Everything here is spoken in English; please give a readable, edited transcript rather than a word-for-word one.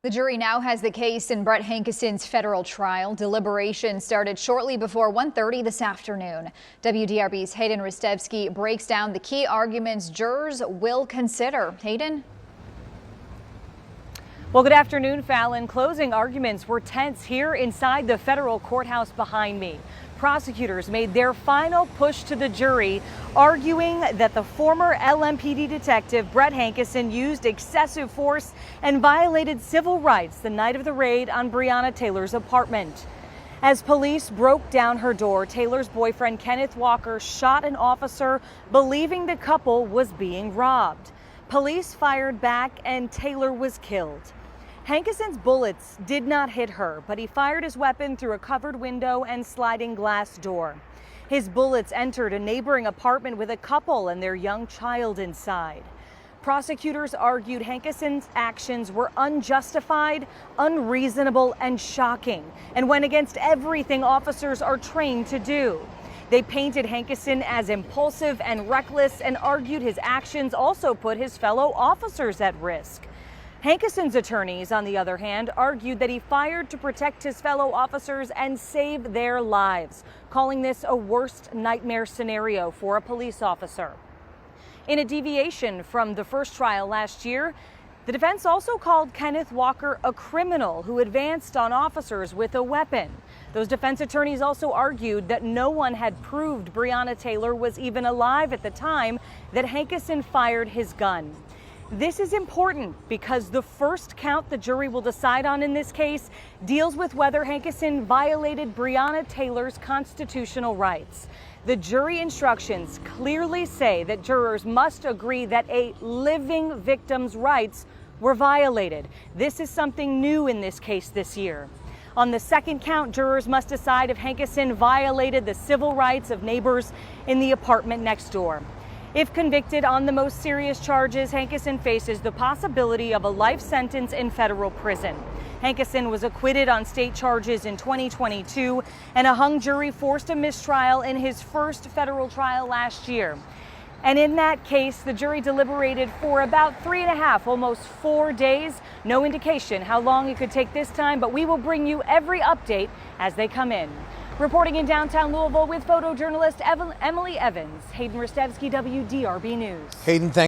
The jury now has the case in Brett Hankison's federal trial. Deliberations started shortly before 1:30 this afternoon. WDRB's Hayden Ristevsky breaks down the key arguments jurors will consider. Hayden? Well, good afternoon, Fallon. Closing arguments were tense here inside the federal courthouse behind me. Prosecutors made their final push to the jury, arguing that the former LMPD detective Brett Hankison used excessive force and violated civil rights the night of the raid on Breonna Taylor's apartment. As police broke down her door, Taylor's boyfriend Kenneth Walker shot an officer, believing the couple was being robbed. Police fired back and Taylor was killed. Hankison's bullets did not hit her, but he fired his weapon through a covered window and sliding glass door. His bullets entered a neighboring apartment with a couple and their young child inside. Prosecutors argued Hankison's actions were unjustified, unreasonable, and shocking, and went against everything officers are trained to do. They painted Hankison as impulsive and reckless and argued his actions also put his fellow officers at risk. Hankison's attorneys, on the other hand, argued that he fired to protect his fellow officers and save their lives, calling this a worst nightmare scenario for a police officer. In a deviation from the first trial last year, the defense also called Kenneth Walker a criminal who advanced on officers with a weapon. Those defense attorneys also argued that no one had proved Breonna Taylor was even alive at the time that Hankison fired his gun. This is important because the first count the jury will decide on in this case deals with whether Hankison violated Breonna Taylor's constitutional rights. The jury instructions clearly say that jurors must agree that a living victim's rights were violated. This is something new in this case this year. On the second count, jurors must decide if Hankison violated the civil rights of neighbors in the apartment next door. If convicted on the most serious charges, Hankison faces the possibility of a life sentence in federal prison. Hankison was acquitted on state charges in 2022, and a hung jury forced a mistrial in his first federal trial last year. And in that case, the jury deliberated for about 3.5, almost 4 days. No indication how long it could take this time, but we will bring you every update as they come in. Reporting in downtown Louisville with photojournalist Emily Evans, Hayden Ristevsky, WDRB News. Hayden, thank